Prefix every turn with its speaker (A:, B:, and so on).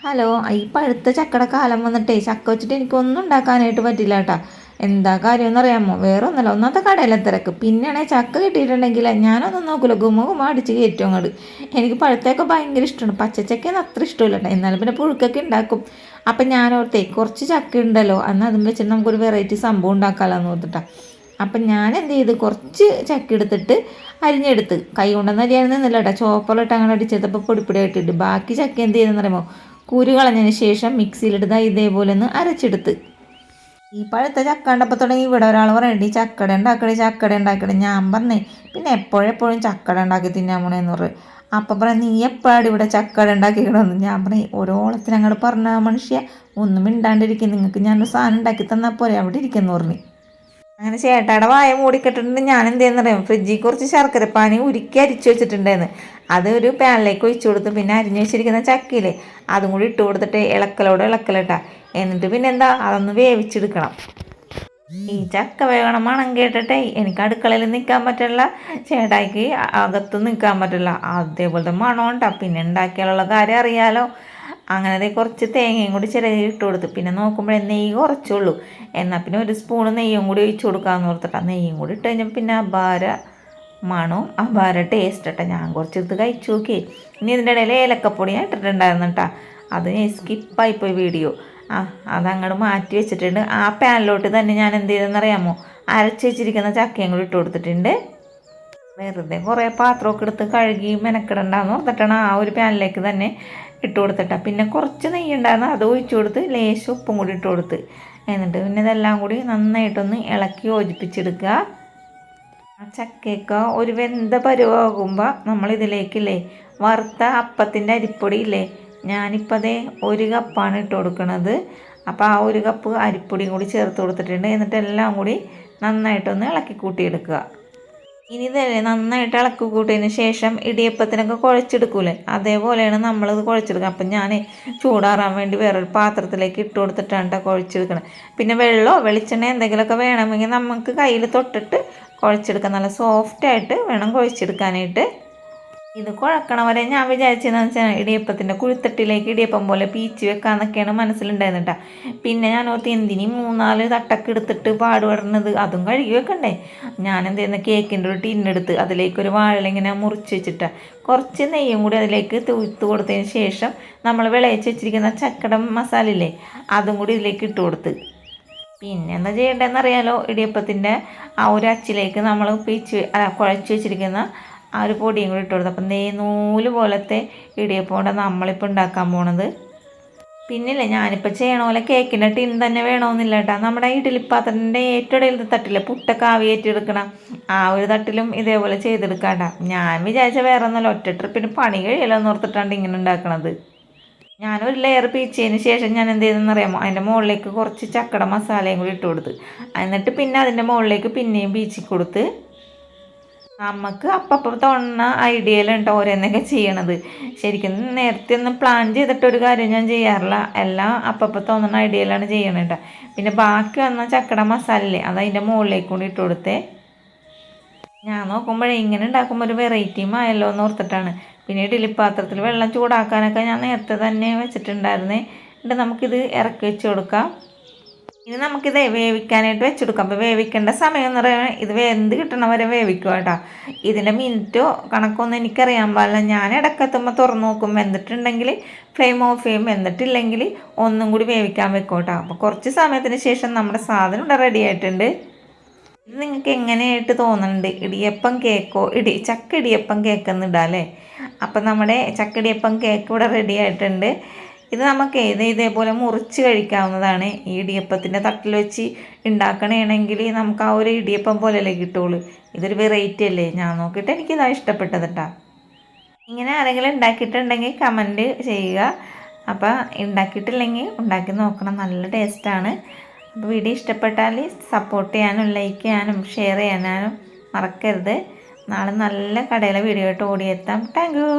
A: Hello, ഈ പഴുത്ത ചക്കയുടെ കാലം വന്നിട്ടേ ചക്ക വെച്ചിട്ട് എനിക്കൊന്നും ഉണ്ടാക്കാനായിട്ട് പറ്റില്ല കേട്ടാ. എന്താ കാര്യമെന്ന് അറിയാമോ? വേറെ ഒന്നല്ല, ഒന്നാമത്തെ കടയിലെ തിരക്ക്. പിന്നെയാണെങ്കിൽ ചക്ക കിട്ടിയിട്ടുണ്ടെങ്കിൽ ഞാനൊന്നും നോക്കില്ല, ഗുമ്മ ഗുമ്മ അടിച്ച് കയറ്റും അങ്ങോട്ട്. എനിക്ക് പഴുത്തൊക്കെ ഭയങ്കര ഇഷ്ടമാണ്, പച്ചച്ചക്കയൊന്നും അത്ര ഇഷ്ടമില്ല കേട്ടോ. എന്നാലും പിന്നെ പുഴുക്കൊക്കെ ഉണ്ടാക്കും. അപ്പം ഞാൻ ഓർത്തേ കുറച്ച് ചക്ക ഉണ്ടല്ലോ, എന്നാൽ അതും വെച്ചിട്ട് നമുക്കൊരു വെറൈറ്റി സംഭവം ഉണ്ടാക്കാമല്ലോ എന്ന് ഓർത്തിട്ടാ. അപ്പം ഞാൻ എന്ത് ചെയ്ത് കുറച്ച് ചക്ക എടുത്തിട്ട് അരിഞ്ഞെടുത്ത്, കൈ കൊണ്ടൊന്നും അരിയാൻ നിന്നില്ല കേട്ടോ. ചോപ്പറിലിട്ട് അങ്ങനെ അടിച്ചെടുത്തപ്പോൾ പൊടിപ്പൊടിയായിട്ടിട്ട് ബാക്കി ചക്ക എന്ത് ചെയ്തെന്ന് പറയുമ്പോൾ കുരു കളഞ്ഞതിന് ശേഷം മിക്സിയിലിടുക, ഇതേപോലെ ഒന്ന് അരച്ചെടുത്ത്. ഈ പഴുത്ത ചക്ക കണ്ടപ്പോൾ തുടങ്ങി ഇവിടെ ഒരാൾ പറയണ്ടി ചക്കട ഉണ്ടാക്കണേ, ചക്കട ഉണ്ടാക്കണേ. ഞാൻ പറഞ്ഞേ പിന്നെ എപ്പോഴെപ്പോഴും ചക്കട ഉണ്ടാക്കി തിന്നാൻ പോണേന്ന് പറയും. അപ്പം പറയാം, നീ എപ്പോഴാണ് ഇവിടെ ചക്കട ഉണ്ടാക്കിക്കണമെന്ന്. ഞാൻ പറഞ്ഞേ ഓരോളത്തിന് അങ്ങോട്ട് പറഞ്ഞ മനുഷ്യ ഒന്നും മിണ്ടാണ്ടിരിക്കും, നിങ്ങൾക്ക് ഞാനൊരു സാധനം ഉണ്ടാക്കി തന്നാൽ പോലെ അവിടെ ഇരിക്കുന്നു പറഞ്ഞു. അങ്ങനെ ചേട്ടായുടെ വായ മൂടിക്കെട്ടിട്ടുണ്ട്. ഞാൻ എന്ത് ചെയ്യുന്നറിയാം, ഫ്രിഡ്ജിൽ കുറച്ച് ശർക്കരപ്പാനി ഉരുക്കി അരിച്ചു വെച്ചിട്ടുണ്ടായിരുന്നു. അത് ഒരു പാനിലേക്ക് ഒഴിച്ചു കൊടുത്ത് പിന്നെ അരിഞ്ഞു വെച്ചിരിക്കുന്ന ചക്കയില്ലേ അതും കൂടി ഇട്ട് കൊടുത്തിട്ട് ഇളക്കലിട്ടാ. എന്നിട്ട് പിന്നെ എന്താ അതൊന്ന് വേവിച്ചെടുക്കണം. ഈ ചക്ക വേകണം മണം കേട്ടിട്ടേ എനിക്ക് അടുക്കളയിൽ നിൽക്കാൻ പറ്റില്ല, ചേട്ടായിക്ക് അകത്തും നിൽക്കാൻ പറ്റില്ല. അതേപോലത്തെ മണം ഉണ്ടാ. പിന്നെ ഉണ്ടാക്കിയാലുള്ള കാര്യം അറിയാലോ. അങ്ങനെ കുറച്ച് തേങ്ങയും കൂടി ചിരകി ഇട്ട് കൊടുത്ത്. പിന്നെ നോക്കുമ്പോഴേ നെയ്യ് കുറച്ചുള്ളൂ. എന്നാൽ പിന്നെ ഒരു സ്പൂണ് നെയ്യും കൂടി ഒഴിച്ചു കൊടുക്കാമെന്ന് ഓർത്തിട്ടാ. നെയ്യും കൂടി ഇട്ട് കഴിഞ്ഞപ്പോൾ പിന്നെ അപാര മണവും അപാര ടേസ്റ്റ് കേട്ടോ. ഞാൻ കുറച്ചെടുത്ത് കഴിച്ചു നോക്കി. ഇനി ഇതിൻ്റെ ഇടയിൽ ഏലക്കപ്പൊടി ഞാൻ ഇട്ടിട്ടുണ്ടായിരുന്നു കേട്ടോ. അത് സ്കിപ്പായിപ്പോയി വീഡിയോ. അതങ്ങോട്ട് മാറ്റി വെച്ചിട്ടുണ്ട്. ആ പാനിലോട്ട് തന്നെ ഞാൻ എന്ത് ചെയ്തെന്നറിയാമോ, അരച്ച് വെച്ചിരിക്കുന്ന ചക്കയും കൂടി ഇട്ട് കൊടുത്തിട്ടുണ്ട്. വെറുതെ കുറേ പാത്രമൊക്കെ എടുത്ത് കഴുകി മെനക്കിടണ്ടെന്ന് ഓർത്തിട്ടാണ് ആ ഒരു പാനിലേക്ക് തന്നെ ഇട്ട് കൊടുത്തിട്ടാണ്. പിന്നെ കുറച്ച് നെയ്യ് ഉണ്ടായിരുന്നു, അത് ഒഴിച്ചു കൊടുത്ത് ലേശം ഉപ്പും കൂടി ഇട്ട് കൊടുത്ത്. എന്നിട്ട് പിന്നെ ഇതെല്ലാം കൂടി നന്നായിട്ടൊന്ന് ഇളക്കി യോജിപ്പിച്ചെടുക്കുക. ആ ചക്കയൊക്കെ ഒരു വെന്ത പരുവാകുമ്പോൾ നമ്മളിതിലേക്കില്ലേ വറുത്ത അപ്പത്തിൻ്റെ അരിപ്പൊടി ഇല്ലേ, ഞാനിപ്പോൾ അതേ 1 കപ്പാണ് ഇട്ട് കൊടുക്കുന്നത്. അപ്പോൾ ആ 1 കപ്പ് അരിപ്പൊടിയും കൂടി ചേർത്ത് കൊടുത്തിട്ടുണ്ട്. എന്നിട്ട് എല്ലാം കൂടി നന്നായിട്ടൊന്ന് ഇളക്കി കൂട്ടിയെടുക്കുക. ഇനി ഇതല്ലേ നന്നായിട്ട് ഇളക്കി കൂട്ടിയതിന് ശേഷം ഇടിയപ്പത്തിനൊക്കെ കുഴച്ചെടുക്കൂലേ, അതേപോലെയാണ് നമ്മളിത് കുഴച്ചെടുക്കുക. അപ്പം ഞാൻ ചൂടാറാൻ വേണ്ടി വേറൊരു പാത്രത്തിലേക്ക് ഇട്ട് കൊടുത്തിട്ടാണ് കുഴച്ചെടുക്കണം. പിന്നെ വെള്ളമോ വെളിച്ചെണ്ണ എന്തെങ്കിലുമൊക്കെ വേണമെങ്കിൽ നമുക്ക് കയ്യിൽ തൊട്ടിട്ട് കുഴച്ചെടുക്കാം. നല്ല സോഫ്റ്റായിട്ട് വേണം കുഴച്ചെടുക്കാനായിട്ട്. ഇത് കുഴക്കണ വരെ ഞാൻ വിചാരിച്ചതെന്ന് വെച്ചാൽ ഇടിയപ്പത്തിൻ്റെ കുഴിത്തട്ടിലേക്ക് ഇടിയപ്പം പോലെ പീച്ച് വെക്കാന്നൊക്കെയാണ് മനസ്സിലുണ്ടായിരുന്നു കേട്ടോ. പിന്നെ ഞാൻ ഓർത്ത് എന്തിനീ 3-4 തട്ടൊക്കെ എടുത്തിട്ട് പാടുപെടുന്നത്, അതും കഴുകി വെക്കണ്ടേ. ഞാൻ എന്ത് ചെയ്യുന്ന കേക്കിൻ്റെ ഒരു ടിന്നെടുത്ത് അതിലേക്കൊരു വാഴ ഇങ്ങനെ മുറിച്ച് വെച്ചിട്ട് കുറച്ച് നെയ്യും കൂടി അതിലേക്ക് തൂത്ത് കൊടുത്തതിന് ശേഷം നമ്മൾ വിളയിച്ച് വെച്ചിരിക്കുന്ന ചക്കട മസാല ഇല്ലേ അതും കൂടി ഇതിലേക്ക് ഇട്ട് കൊടുത്ത്. പിന്നെ എന്താ ചെയ്യേണ്ടതെന്നറിയാലോ, ഇടിയപ്പത്തിൻ്റെ ആ ഒരു അച്ചിലേക്ക് നമ്മൾ കുഴച്ച് വെച്ചിരിക്കുന്ന ആ ഒരു പൊടിയും കൂടി ഇട്ട് കൊടുത്തു. അപ്പം നൂല് പോലത്തെ ഇടിയപ്പം കൊണ്ട് നമ്മളിപ്പോൾ ഉണ്ടാക്കാൻ പോണത്. പിന്നില്ലേ ഞാനിപ്പോൾ ചെയ്യണ പോലെ കേക്കിൻ്റെ ടിൻ തന്നെ വേണമെന്നില്ല കേട്ടോ. നമ്മുടെ ഇഡ്ഡലിപ്പാത്രത്തിൻ്റെ ഏറ്റവും ഇടയിലത്തെ തട്ടില്ലേ പുട്ടൊക്കെ ആവിയേറ്റെടുക്കണം, ആ ഒരു തട്ടിലും ഇതേപോലെ ചെയ്തെടുക്കാണ്ട. ഞാൻ വിചാരിച്ച വേറെ ഒന്നുമല്ല, ഒറ്റ ട്രിപ്പിന് പണി കഴിയല്ലോ എന്ന് ഓർത്തിട്ടാണ് ഇങ്ങനെ ഉണ്ടാക്കണത്. ഞാനൊരു ലെയർ പീച്ചതിന് ശേഷം ഞാൻ എന്ത് ചെയ്തെന്ന് അറിയാമോ, അതിൻ്റെ മുകളിലേക്ക് കുറച്ച് ചക്കട മസാലയും കൂടി ഇട്ട് കൊടുത്ത്. എന്നിട്ട് പിന്നെ അതിൻ്റെ മുകളിലേക്ക് പിന്നെയും പീച്ചി കൊടുത്ത്. നമുക്ക് അപ്പം തോന്നുന്ന ഐഡിയയിലുണ്ടോ ഓരോന്നൊക്കെ ചെയ്യണത്. ശരിക്കും നേരത്തെ ഒന്നും പ്ലാൻ ചെയ്തിട്ടൊരു കാര്യം ഞാൻ ചെയ്യാറില്ല, എല്ലാം അപ്പം തോന്നുന്ന ഐഡിയയിലാണ് ചെയ്യണേട്ടോ. പിന്നെ ബാക്കി വന്ന ചക്കട മസാലയില്ലേ അത് അതിൻ്റെ മുകളിലേക്ക് കൂടി ഇട്ട് കൊടുത്തേ. ഞാൻ നോക്കുമ്പോഴേ ഇങ്ങനെ ഉണ്ടാക്കുമ്പോൾ ഒരു വെറൈറ്റിയും ആയല്ലോ എന്ന് ഓർത്തിട്ടാണ്. പിന്നെ ഇഡ്ഡലിപ്പാത്രത്തിൽ വെള്ളം ചൂടാക്കാനൊക്കെ ഞാൻ നേരത്തെ തന്നെ വെച്ചിട്ടുണ്ടായിരുന്നേ. എന്നിട്ട് നമുക്കിത് ഇറക്കി വെച്ച് കൊടുക്കാം. ഇനി നമുക്കിത് വേവിക്കാനായിട്ട് വെച്ചെടുക്കാം. അപ്പോൾ വേവിക്കേണ്ട സമയം എന്ന് പറയുന്നത് ഇത് വെന്ത് കിട്ടണ വരെ വേവിക്കുക കേട്ടോ. ഇതിൻ്റെ മിനിറ്റോ കണക്കൊന്നും എനിക്കറിയാൻ പാടില്ല. ഞാൻ ഇടയ്ക്കെത്തുമ്പോൾ തുറന്ന് നോക്കും, വെന്തിട്ടുണ്ടെങ്കിൽ ഫ്ലെയിം ഓഫ് ചെയ്യും, വെന്തിട്ടില്ലെങ്കിൽ ഒന്നും കൂടി വേവിക്കാൻ വെക്കും കേട്ടോ. അപ്പോൾ കുറച്ച് സമയത്തിന് ശേഷം നമ്മുടെ സാധനം ഇവിടെ റെഡി ആയിട്ടുണ്ട്. ഇത് നിങ്ങൾക്ക് എങ്ങനെയായിട്ട് തോന്നുന്നുണ്ട്, ഇടിയപ്പം കേക്കോ ചക്ക ഇടിയപ്പം കേക്കെന്ന് ഇടാം അല്ലേ. അപ്പം നമ്മുടെ ചക്ക ഇടിയപ്പം കേക്ക് ഇവിടെ റെഡി ആയിട്ടുണ്ട്. ഇത് നമുക്ക് ഇതേപോലെ മുറിച്ച് കഴിക്കാവുന്നതാണ്. ഈ ഇടിയപ്പത്തിൻ്റെ തട്ടിൽ വെച്ച് ഉണ്ടാക്കണമെങ്കിൽ നമുക്ക് ആ ഒരു ഇടിയപ്പം പോലെയല്ലേ കിട്ടുള്ളൂ. ഇതൊരു വെറൈറ്റി അല്ലേ. ഞാൻ നോക്കിയിട്ട് എനിക്കിതാണ് ഇഷ്ടപ്പെട്ടത് കേട്ടോ. ഇങ്ങനെ ആരെങ്കിലും ഉണ്ടാക്കിയിട്ടുണ്ടെങ്കിൽ കമൻറ്റ് ചെയ്യുക. അപ്പോൾ ഉണ്ടാക്കിയിട്ടില്ലെങ്കിൽ ഉണ്ടാക്കി നോക്കണം, നല്ല ടേസ്റ്റാണ്. അപ്പോൾ വീഡിയോ ഇഷ്ടപ്പെട്ടാൽ സപ്പോർട്ട് ചെയ്യാനും ലൈക്ക് ചെയ്യാനും ഷെയർ ചെയ്യാനും മറക്കരുത്. നാളെ നല്ല കടയിലെ വീഡിയോ ആയിട്ട് ഓടിയെത്താം. Thank you.